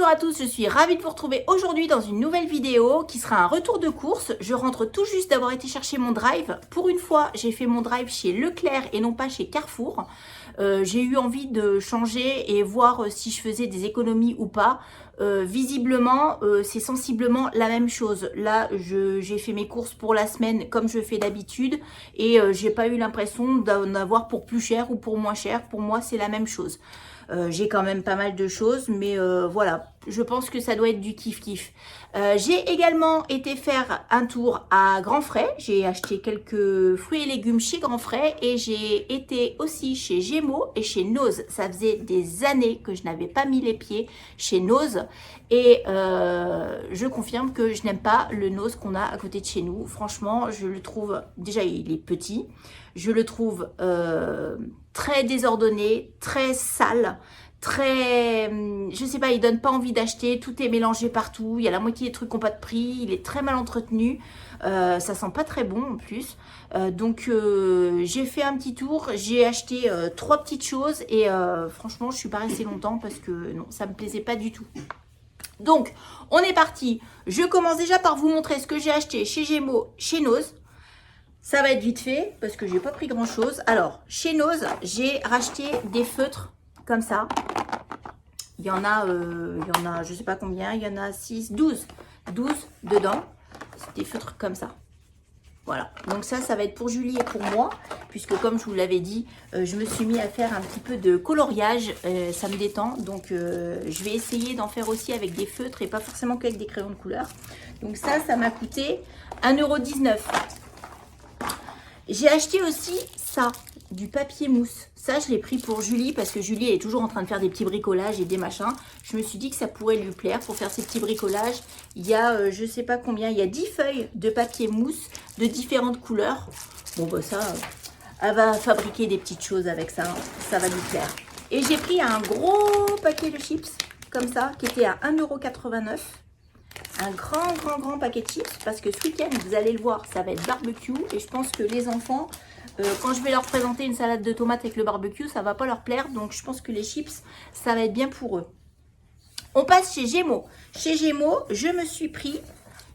Bonjour à tous, je suis ravie de vous retrouver aujourd'hui dans une nouvelle vidéo qui sera un retour de course. Je rentre tout juste d'avoir été chercher mon drive. Pour une fois, j'ai fait mon drive chez Leclerc et non pas chez Carrefour. J'ai eu envie de changer et voir si je faisais des économies ou pas. Visiblement, c'est sensiblement la même chose. Là, j'ai fait mes courses pour la semaine comme je fais d'habitude et j'ai pas eu l'impression d'en avoir pour plus cher ou pour moins cher. Pour moi, c'est la même chose. J'ai quand même pas mal de choses, mais voilà, je pense que ça doit être du kiff-kiff. J'ai également été faire un tour à Grand Frais. J'ai acheté quelques fruits et légumes chez Grand Frais et j'ai été aussi chez Gémeaux et chez Noz. Ça faisait des années que je n'avais pas mis les pieds chez Noz et je confirme que je n'aime pas le Noz qu'on a à côté de chez nous. Franchement, je le trouve, déjà il est petit, je le trouve très désordonné, très sale, très, je sais pas, il donne pas envie d'acheter, tout est mélangé partout, il y a la moitié des trucs qui n'ont pas de prix, il est très mal entretenu, ça sent pas très bon en plus, donc j'ai fait un petit tour, j'ai acheté 3 petites choses et franchement je suis pas restée longtemps parce que non, ça me plaisait pas du tout. Donc on est parti, je commence déjà par vous montrer ce que j'ai acheté chez Gémeaux, chez Noz. Ça va être vite fait parce que j'ai pas pris grand chose. Alors, chez Noz, j'ai racheté des feutres comme ça. Il y en a, je sais pas combien, il y en a 6, 12 dedans. C'est des feutres comme ça. Voilà, donc ça va être pour Julie et pour moi, puisque comme je vous l'avais dit, je me suis mis à faire un petit peu de coloriage, ça me détend, donc je vais essayer d'en faire aussi avec des feutres et pas forcément qu'avec des crayons de couleur. Donc ça m'a coûté 1,19 €. J'ai acheté aussi ça, du papier mousse. Ça, je l'ai pris pour Julie parce que Julie est toujours en train de faire des petits bricolages et des machins. Je me suis dit que ça pourrait lui plaire pour faire ses petits bricolages. Il y a, je sais pas combien, il y a 10 feuilles de papier mousse de différentes couleurs. Bon, bah ça, elle va fabriquer des petites choses avec ça. Ça va lui plaire. Et j'ai pris un gros paquet de chips, comme ça, qui était à 1,89 €. Un grand paquet de chips parce que ce week-end, vous allez le voir, ça va être barbecue et je pense que les enfants, quand je vais leur présenter une salade de tomates avec le barbecue, ça va pas leur plaire, donc je pense que les chips, ça va être bien pour eux. On passe chez Gémeaux. Chez Gémeaux, je me suis pris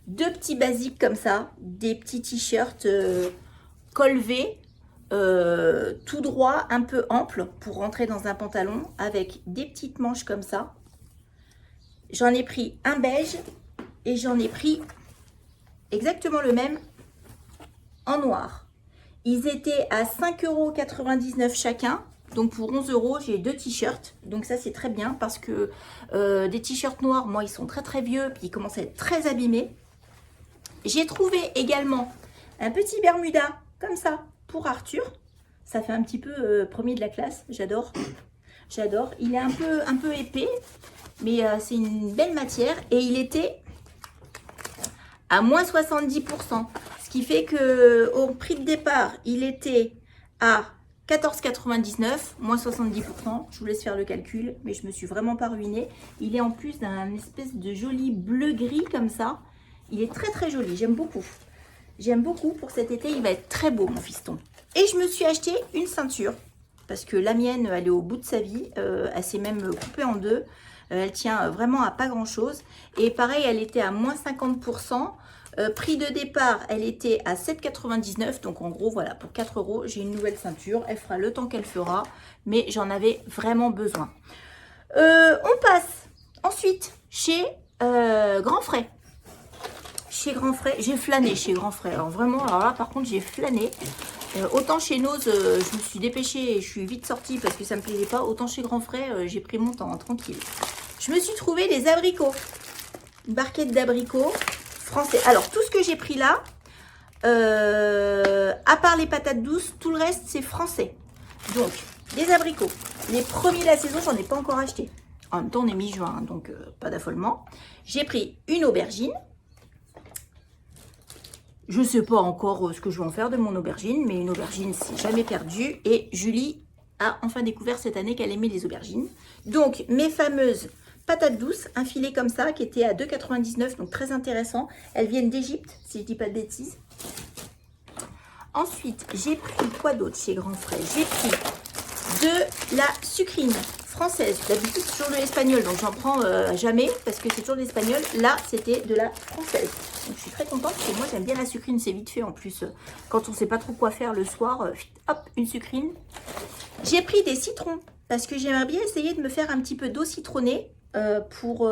2 petits basiques comme ça, des petits t-shirts col V, tout droit, un peu ample pour rentrer dans un pantalon avec des petites manches comme ça. J'en ai pris un beige. Et j'en ai pris exactement le même en noir. Ils étaient à 5,99 € chacun. Donc pour 11 €, j'ai 2 t-shirts. Donc ça c'est très bien parce que des t-shirts noirs, moi ils sont très vieux. Puis ils commencent à être très abîmés. J'ai trouvé également un petit Bermuda comme ça pour Arthur. Ça fait un petit peu premier de la classe. J'adore. J'adore. Il est un peu épais. Mais c'est une belle matière. Et il était à moins 70%, ce qui fait que au prix de départ, il était à 14,99 €, moins 70%. Je vous laisse faire le calcul, mais je me suis vraiment pas ruinée. Il est en plus d'un espèce de joli bleu-gris comme ça. Il est très joli, j'aime beaucoup. J'aime beaucoup pour cet été, il va être très beau mon fiston. Et je me suis acheté une ceinture, parce que la mienne, elle est au bout de sa vie. Elle s'est même coupée en deux. Elle tient vraiment à pas grand chose. Et pareil, elle était à moins 50%. Prix de départ, elle était à 7,99 €. Donc en gros, voilà, pour 4 €, j'ai une nouvelle ceinture. Elle fera le temps qu'elle fera. Mais j'en avais vraiment besoin. On passe ensuite chez Grand Frais. Chez Grand Frais, j'ai flâné chez Grand Frais. Alors vraiment, alors là par contre, j'ai flâné. Autant chez Noz, je me suis dépêchée et je suis vite sortie parce que ça me plaisait pas. Autant chez Grand Frais, j'ai pris mon temps, tranquille. Je me suis trouvé des abricots. Une barquette d'abricots français. Alors, tout ce que j'ai pris là, à part les patates douces, tout le reste, c'est français. Donc, des abricots. Les premiers de la saison, j'en ai pas encore acheté. En même temps, on est mi-juin, hein, donc pas d'affolement. J'ai pris une aubergine. Je ne sais pas encore ce que je vais en faire de mon aubergine, mais une aubergine, c'est jamais perdu. Et Julie a enfin découvert cette année qu'elle aimait les aubergines. Donc, mes fameuses patates douces, un filet comme ça, qui était à 2,99 €, donc très intéressant. Elles viennent d'Égypte, si je ne dis pas de bêtises. Ensuite, j'ai pris quoi d'autre chez Grand Frais? J'ai pris de la sucrine. française. D'habitude, c'est toujours de l'espagnol, donc j'en prends jamais parce que c'est toujours de l'espagnol. Là, c'était de la française. Donc, je suis très contente parce que moi, j'aime bien la sucrine. C'est vite fait en plus. Quand on ne sait pas trop quoi faire le soir, hop, une sucrine. J'ai pris des citrons parce que j'aimerais bien essayer de me faire un petit peu d'eau citronnée pour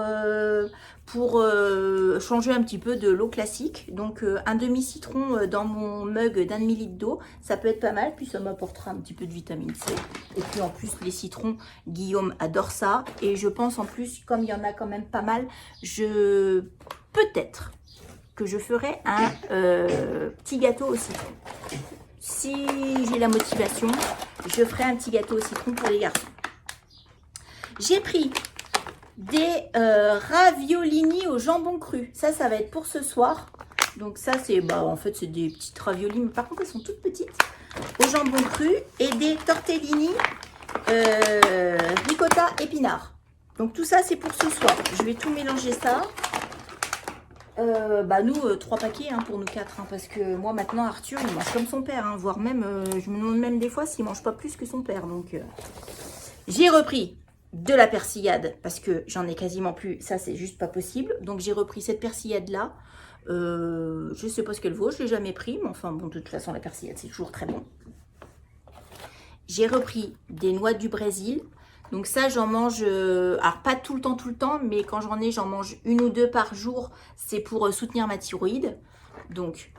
changer un petit peu de l'eau classique. Donc un demi-citron dans mon mug d'1 demi litre d'eau, ça peut être pas mal. Puis ça m'apportera un petit peu de vitamine C. Et puis en plus les citrons, Guillaume adore ça. Et je pense en plus, comme il y en a quand même pas mal, peut-être que je ferai un petit gâteau au citron. Si j'ai la motivation, je ferai un petit gâteau au citron pour les garçons. J'ai pris des raviolini au jambon cru. Ça va être pour ce soir. Donc ça, c'est en fait, c'est des petites raviolis. Mais par contre, elles sont toutes petites. Au jambon cru. Et des tortellini ricotta épinards. Donc tout ça, c'est pour ce soir. Je vais tout mélanger ça. Nous, 3 paquets pour nous 4. Parce que moi, maintenant, Arthur, il mange comme son père. Voire même, je me demande même des fois s'il mange pas plus que son père. Donc, j'ai repris de la persillade parce que j'en ai quasiment plus. Ça, c'est juste pas possible. Donc, j'ai repris cette persillade-là. Je sais pas ce qu'elle vaut. Je l'ai jamais pris. Mais enfin, bon, de toute façon, la persillade, c'est toujours très bon. J'ai repris des noix du Brésil. Donc ça, j'en mange, alors pas tout le temps, mais quand j'en mange 1 ou 2 par jour. C'est pour soutenir ma thyroïde. Donc,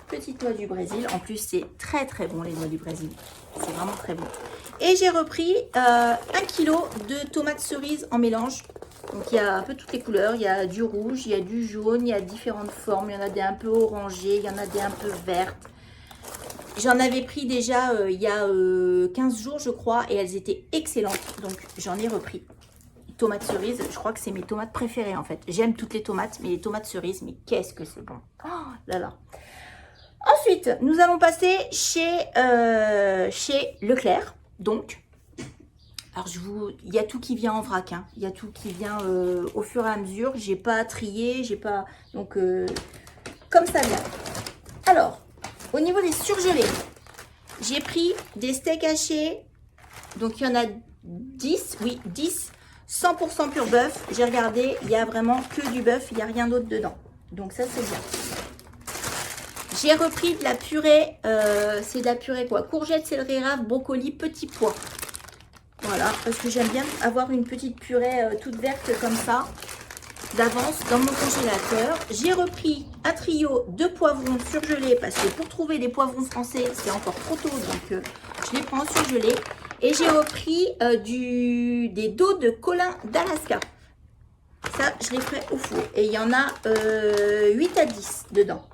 petite noix du Brésil. En plus, c'est très très bon les noix du Brésil. C'est vraiment très bon. Et j'ai repris 1 kg de tomates cerises en mélange. Donc il y a un peu toutes les couleurs. Il y a du rouge, il y a du jaune, il y a différentes formes. Il y en a des un peu orangées, il y en a des un peu vertes. J'en avais pris déjà il y a 15 jours, je crois, et elles étaient excellentes. Donc, j'en ai repris. Tomates cerises, je crois que c'est mes tomates préférées, en fait. J'aime toutes les tomates, mais les tomates cerises, mais qu'est-ce que c'est bon. Oh là là. Ensuite, nous allons passer chez Leclerc. Donc, alors il y a tout qui vient en vrac. Il y a tout qui vient au fur et à mesure. J'ai pas trié, j'ai pas... Donc, comme ça vient. Alors... Au niveau des surgelés, j'ai pris des steaks hachés. Donc, il y en a 10. Oui, 10. 100% pur bœuf. J'ai regardé, il n'y a vraiment que du bœuf. Il n'y a rien d'autre dedans. Donc, ça, c'est bien. J'ai repris de la purée. C'est de la purée quoi? Courgettes, céleri, rave, brocoli, petits pois. Voilà, parce que j'aime bien avoir une petite purée toute verte comme ça. D'avance dans mon congélateur. J'ai repris un trio de poivrons surgelés parce que pour trouver des poivrons français, c'est encore trop tôt. Donc, je les prends en surgelés. Et j'ai repris des dos de colin d'Alaska. Ça, je les ferai au four. Et il y en a 8 à 10 dedans.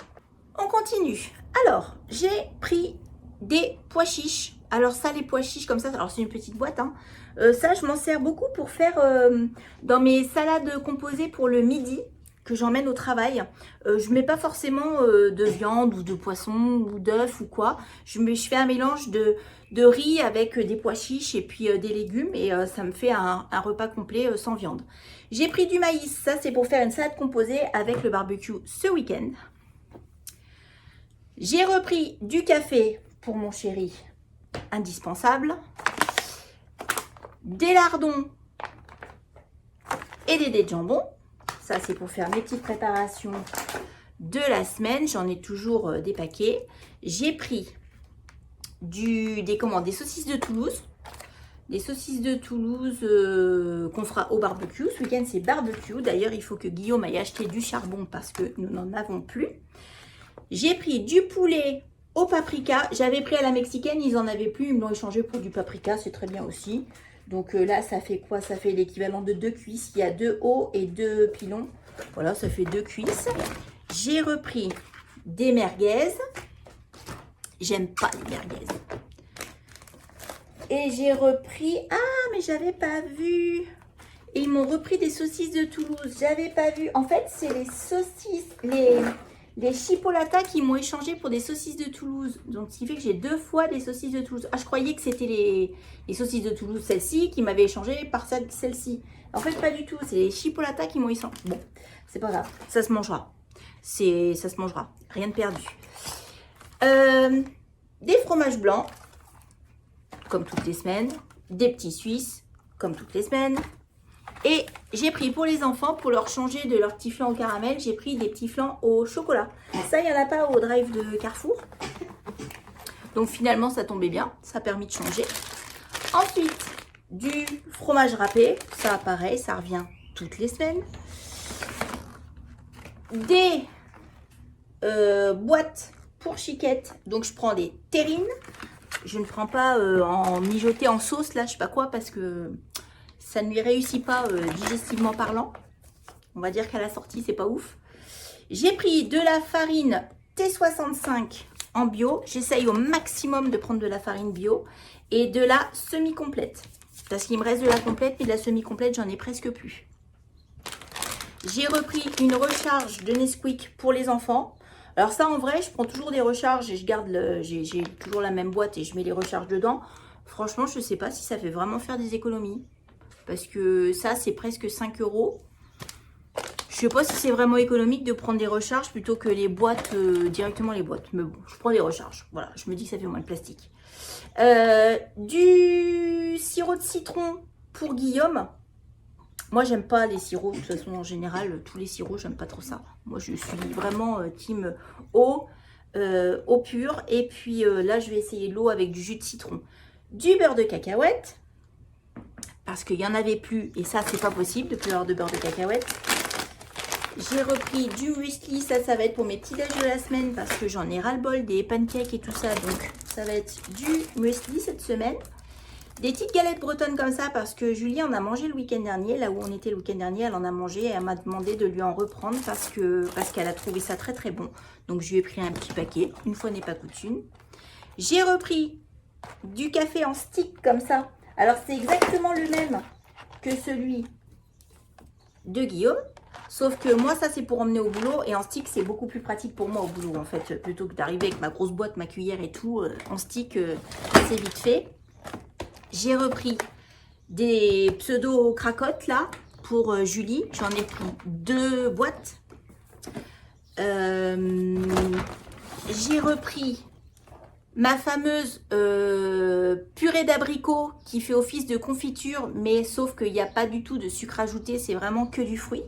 On continue. Alors, j'ai pris des pois chiches. Alors ça, les pois chiches comme ça, alors c'est une petite boîte. Ça, je m'en sers beaucoup pour faire dans mes salades composées pour le midi que j'emmène au travail. Je ne mets pas forcément de viande ou de poisson ou d'œuf ou quoi. Je fais un mélange de riz avec des pois chiches et puis des légumes et ça me fait un repas complet sans viande. J'ai pris du maïs. Ça, c'est pour faire une salade composée avec le barbecue ce week-end. J'ai repris du café pour mon chéri. Indispensable, des lardons et des dés de jambon. Ça, c'est pour faire mes petites préparations de la semaine. J'en ai toujours des paquets. J'ai pris des saucisses de Toulouse. Des saucisses de Toulouse qu'on fera au barbecue. Ce week-end, c'est barbecue. D'ailleurs, il faut que Guillaume aille acheter du charbon parce que nous n'en avons plus. J'ai pris du poulet au paprika. J'avais pris à la mexicaine, ils en avaient plus, ils me l'ont échangé pour du paprika, c'est très bien aussi. Donc là, ça fait quoi? Ça fait l'équivalent de 2 cuisses. Il y a 2 hauts et 2 pilons. Voilà, ça fait 2 cuisses. J'ai repris des merguez. J'aime pas les merguez. Et j'ai repris... Ah, mais j'avais pas vu. Et ils m'ont repris des saucisses de Toulouse. J'avais pas vu. En fait, c'est les saucisses... Les chipolatas qui m'ont échangé pour des saucisses de Toulouse. Donc, ce qui fait que j'ai 2 fois des saucisses de Toulouse. Ah, je croyais que c'était les saucisses de Toulouse, celle-ci, qui m'avaient échangé par celle-ci. En fait, pas du tout. C'est les chipolatas qui m'ont échangé. Bon, c'est pas grave. Ça se mangera. Ça se mangera. Rien de perdu. Des fromages blancs, comme toutes les semaines. Des petits Suisses, comme toutes les semaines. Et j'ai pris pour les enfants, pour leur changer de leur petit flan au caramel, j'ai pris des petits flans au chocolat. Ça, il n'y en a pas au drive de Carrefour. Donc finalement, ça tombait bien. Ça a permis de changer. Ensuite, du fromage râpé. Ça, pareil, ça revient toutes les semaines. Des boîtes pour chiquettes. Donc, je prends des terrines. Je ne prends pas en mijoté en sauce, là, je sais pas quoi, parce que ça ne lui réussit pas digestivement parlant. On va dire qu'à la sortie, c'est pas ouf. J'ai pris de la farine T65 en bio. J'essaye au maximum de prendre de la farine bio et de la semi-complète. Parce qu'il me reste de la complète, mais de la semi-complète, j'en ai presque plus. J'ai repris une recharge de Nesquik pour les enfants. Alors ça, en vrai, je prends toujours des recharges et je garde j'ai toujours la même boîte et je mets les recharges dedans. Franchement, je ne sais pas si ça fait vraiment faire des économies. Parce que ça, c'est presque 5 €. Je sais pas si c'est vraiment économique de prendre des recharges plutôt que les boîtes, directement les boîtes. Mais bon, je prends des recharges. Voilà, je me dis que ça fait moins de plastique. Du sirop de citron pour Guillaume. Moi, j'aime pas les sirops. De toute façon, en général, tous les sirops, j'aime pas trop ça. Moi, je suis vraiment team eau pur. Et puis là, je vais essayer l'eau avec du jus de citron. Du beurre de cacahuète. Parce qu'il n'y en avait plus. Et ça, c'est pas possible de plus avoir de beurre de cacahuète. J'ai repris du muesli. Ça va être pour mes petits déj de la semaine. Parce que j'en ai ras-le-bol des pancakes et tout ça. Donc, ça va être du muesli cette semaine. Des petites galettes bretonnes comme ça. Parce que Julie en a mangé le week-end dernier. Là où on était le week-end dernier, elle en a mangé. Et elle m'a demandé de lui en reprendre. Parce qu'elle a trouvé ça très très bon. Donc, je lui ai pris un petit paquet. Une fois n'est pas coutume. J'ai repris du café en stick comme ça. Alors, c'est exactement le même que celui de Guillaume. Sauf que moi, ça, c'est pour emmener au boulot. Et en stick, c'est beaucoup plus pratique pour moi au boulot, en fait. Plutôt que d'arriver avec ma grosse boîte, ma cuillère et tout. En stick, c'est vite fait. J'ai repris des pseudo-cracottes, là, pour Julie. J'en ai pris 2 boîtes. J'ai repris ma fameuse purée d'abricot qui fait office de confiture, mais sauf qu'il n'y a pas du tout de sucre ajouté, c'est vraiment que du fruit.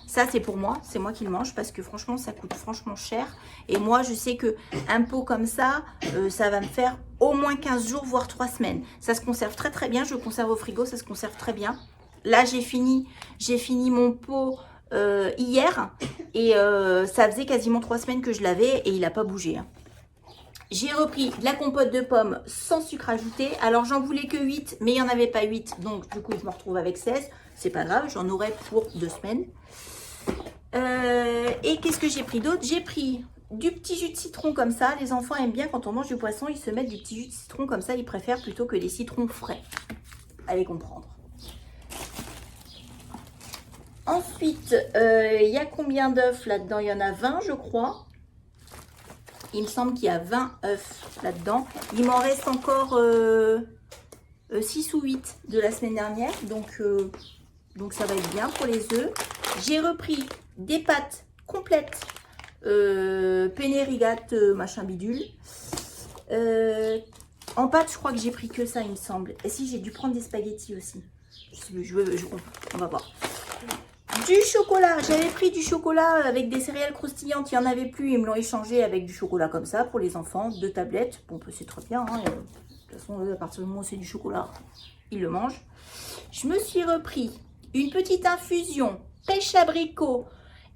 Ça, c'est pour moi, c'est moi qui le mange parce que franchement, ça coûte franchement cher. Et moi, je sais que un pot comme ça, ça va me faire au moins 15 jours, voire 3 semaines. Ça se conserve très très bien, je le conserve au frigo, ça se conserve très bien. Là, j'ai fini mon pot hier et ça faisait quasiment 3 semaines que je l'avais et il n'a pas bougé. Hein. J'ai repris de la compote de pommes sans sucre ajouté. Alors, j'en voulais que 8, mais il n'y en avait pas 8. Donc, du coup, je me retrouve avec 16. C'est pas grave, j'en aurai pour 2 semaines. Et qu'est-ce que j'ai pris d'autre? J'ai pris du petit jus de citron comme ça. Les enfants aiment bien quand on mange du poisson, ils se mettent du petit jus de citron comme ça. Ils préfèrent plutôt que les citrons frais. Allez comprendre. Ensuite, il y a combien d'œufs là-dedans? Il y en a 20, je crois. Il me semble qu'il y a 20 œufs là-dedans. Il m'en reste encore 6 ou 8 de la semaine dernière. Donc ça va être bien pour les œufs. J'ai repris des pâtes complètes. Penne rigate, machin bidule. En pâtes, je crois que j'ai pris que ça, il me semble. Et si, j'ai dû prendre des spaghettis aussi. On va voir. Du chocolat, j'avais pris du chocolat avec des céréales croustillantes, il n'y en avait plus, ils me l'ont échangé avec du chocolat comme ça pour les enfants, 2 tablettes, bon c'est très bien, hein. De toute façon à partir du moment où c'est du chocolat, ils le mangent. Je me suis repris une petite infusion pêche abricot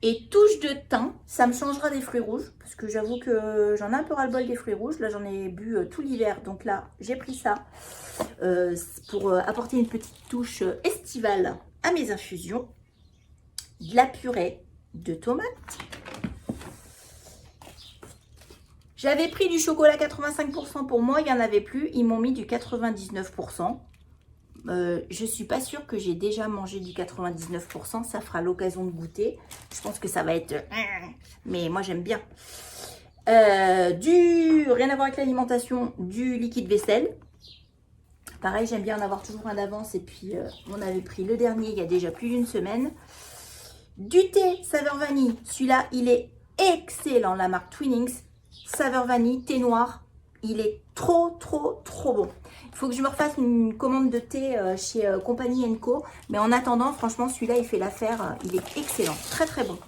et touche de thym, ça me changera des fruits rouges, parce que j'avoue que j'en ai un peu ras-le-bol des fruits rouges, là j'en ai bu tout l'hiver, donc là j'ai pris ça pour apporter une petite touche estivale à mes infusions. De la purée de tomates. J'avais pris du chocolat 85% pour moi, il n'y en avait plus. Ils m'ont mis du 99%. Je ne suis pas sûre que j'ai déjà mangé du 99%. Ça fera l'occasion de goûter. Je pense que ça va être... Mais moi, j'aime bien. Rien à voir avec l'alimentation, du liquide vaisselle. Pareil, j'aime bien en avoir toujours un d'avance. Et puis, on avait pris le dernier il y a déjà plus d'1 semaine. Du thé saveur vanille, celui-là il est excellent, la marque Twinings, saveur vanille, thé noir, Il est trop bon. Il faut que je me refasse une commande de thé chez Compagnie Co. Mais en attendant, franchement, celui-là, il fait l'affaire. Il est excellent. Très bon.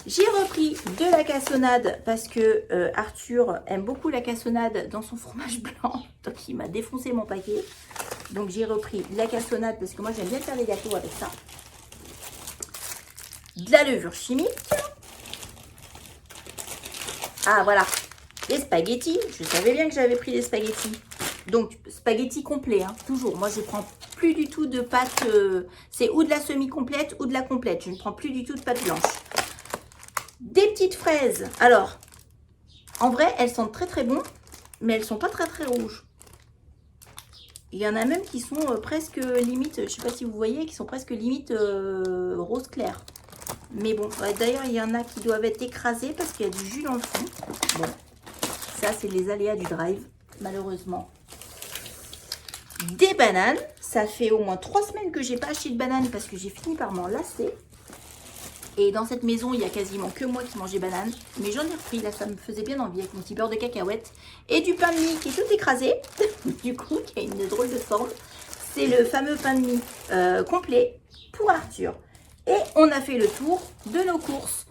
J'ai repris de la cassonade parce que Arthur aime beaucoup la cassonade dans son fromage blanc. Donc, il m'a défoncé mon paquet. Donc, j'ai repris de la cassonade parce que moi, j'aime bien faire des gâteaux avec ça. De la levure chimique. Ah, voilà. Les spaghettis. Je savais bien que j'avais pris des spaghettis. Donc, spaghettis complets, hein, toujours. Moi, je prends plus du tout de pâte. C'est ou de la semi-complète ou de la complète. Je ne prends plus du tout de pâte blanche. Des petites fraises. Alors, en vrai, elles sentent très bon, mais elles sont pas très rouges. Il y en a même qui sont presque limite, je sais pas si vous voyez, qui sont presque limite rose clair. Mais bon, d'ailleurs, il y en a qui doivent être écrasés parce qu'il y a du jus dans le fond. Bon, ça, c'est les aléas du drive, malheureusement. Des bananes. Ça fait au moins 3 semaines que j'ai pas acheté de bananes parce que j'ai fini par m'en lasser. Et dans cette maison, il y a quasiment que moi qui mangeais bananes. Mais j'en ai repris, là, ça me faisait bien envie avec mon petit beurre de cacahuète. Et du pain de mie qui est tout écrasé, du coup, qui a une drôle de forme. C'est le fameux pain de mie complet pour Arthur. Et on a fait le tour de nos courses.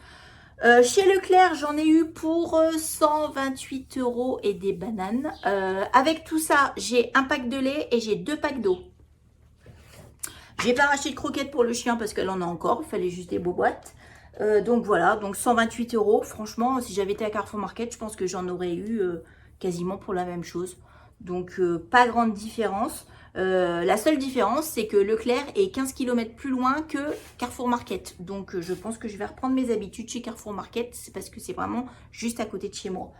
Chez Leclerc, j'en ai eu pour 128 € et des bananes. Avec tout ça, j'ai un pack de lait et j'ai 2 packs d'eau. J'ai pas racheté de croquettes pour le chien parce qu'elle en a encore. Il fallait juste des beaux boîtes. Donc voilà, donc 128 €. Franchement, si j'avais été à Carrefour Market, je pense que j'en aurais eu quasiment pour la même chose. Donc pas grande différence. La seule différence, c'est que Leclerc est 15 km plus loin que Carrefour Market. Donc je pense que je vais reprendre mes habitudes chez Carrefour Market. C'est parce que c'est vraiment juste à côté de chez moi.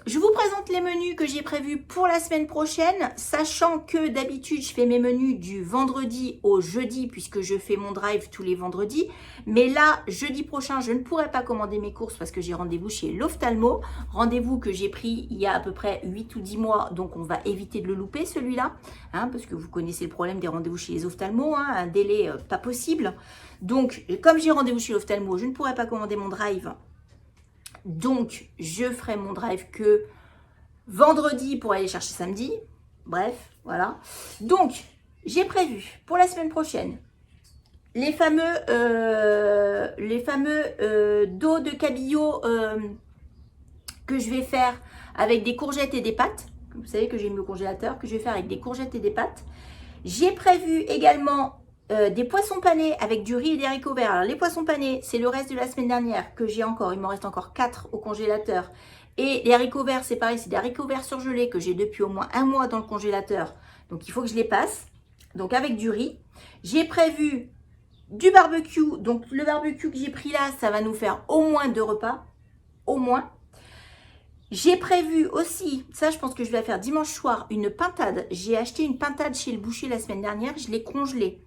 Je vous présente les menus que j'ai prévus pour la semaine prochaine. Sachant que d'habitude, je fais mes menus du vendredi au jeudi puisque je fais mon drive tous les vendredis. Mais là, jeudi prochain, je ne pourrai pas commander mes courses parce que j'ai rendez-vous chez l'ophtalmo. Rendez-vous que j'ai pris il y a à peu près 8 ou 10 mois. Donc on va éviter de le louper celui-là. Hein, parce que vous connaissez le problème des rendez-vous chez les ophtalmos, hein, un délai pas possible. Donc, comme j'ai rendez-vous chez l'ophtalmo, je ne pourrai pas commander mon drive. Donc, je ferai mon drive que vendredi pour aller chercher samedi. Bref, voilà. Donc, j'ai prévu pour la semaine prochaine les fameux dos de cabillaud que je vais faire avec des courgettes et des pâtes. Vous savez que j'ai mis au congélateur, que je vais faire avec des courgettes et des pâtes. J'ai prévu également des poissons panés avec du riz et des haricots verts. Alors les poissons panés, c'est le reste de la semaine dernière que j'ai encore. Il m'en reste encore 4 au congélateur. Et les haricots verts, c'est pareil, c'est des haricots verts surgelés que j'ai depuis au moins 1 mois dans le congélateur. Donc il faut que je les passe. Donc avec du riz. J'ai prévu du barbecue. Donc le barbecue que j'ai pris là, ça va nous faire au moins 2 repas. Au moins. J'ai prévu aussi, ça je pense que je vais faire dimanche soir, une pintade. J'ai acheté une pintade chez le boucher la semaine dernière, je l'ai congelée.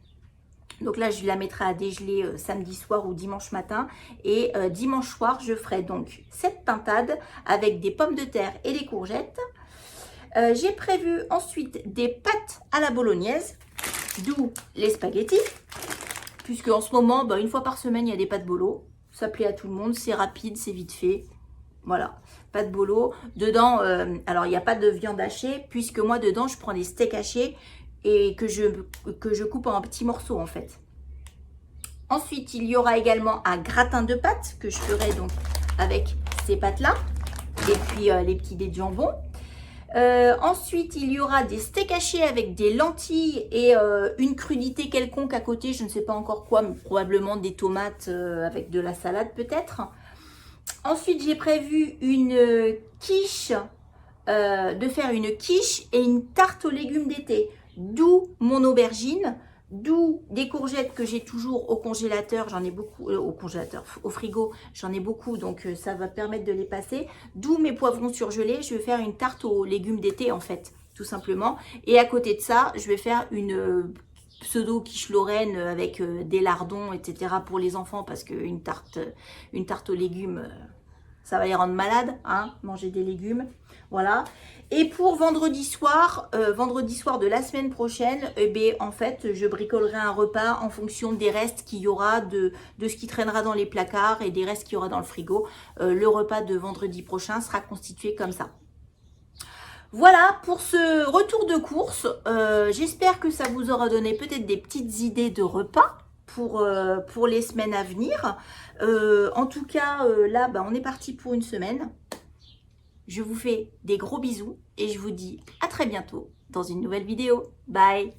Donc là, je la mettrai à dégeler samedi soir ou dimanche matin. Et dimanche soir, je ferai donc cette pintade avec des pommes de terre et des courgettes. J'ai prévu ensuite des pâtes à la bolognaise, d'où les spaghettis. Puisque en ce moment, une fois par semaine, il y a des pâtes bolo. Ça plaît à tout le monde, c'est rapide, c'est vite fait. Voilà, pas de bolo. Dedans, alors il n'y a pas de viande hachée, puisque moi dedans, je prends des steaks hachés et que je coupe en petits morceaux en fait. Ensuite, il y aura également un gratin de pâtes que je ferai donc avec ces pâtes-là. Et puis les petits dés de jambon. Ensuite, il y aura des steaks hachés avec des lentilles et une crudité quelconque à côté. Je ne sais pas encore quoi, mais probablement des tomates avec de la salade peut-être. Ensuite, j'ai prévu une quiche, de faire une quiche et une tarte aux légumes d'été. D'où mon aubergine, d'où des courgettes que j'ai toujours au congélateur. J'en ai beaucoup, au congélateur, au frigo, j'en ai beaucoup, donc ça va permettre de les passer. D'où mes poivrons surgelés. Je vais faire une tarte aux légumes d'été en fait, tout simplement. Et à côté de ça, je vais faire une pseudo quiche Lorraine avec des lardons, etc. pour les enfants parce qu'une tarte aux légumes, ça va les rendre malades, hein, manger des légumes. Voilà. Et pour vendredi soir de la semaine prochaine, en fait, je bricolerai un repas en fonction des restes qu'il y aura, de ce qui traînera dans les placards et des restes qu'il y aura dans le frigo. Le repas de vendredi prochain sera constitué comme ça. Voilà pour ce retour de course. J'espère que ça vous aura donné peut-être des petites idées de repas pour les semaines à venir. En tout cas, là, on est parti pour une semaine. Je vous fais des gros bisous et je vous dis à très bientôt dans une nouvelle vidéo. Bye!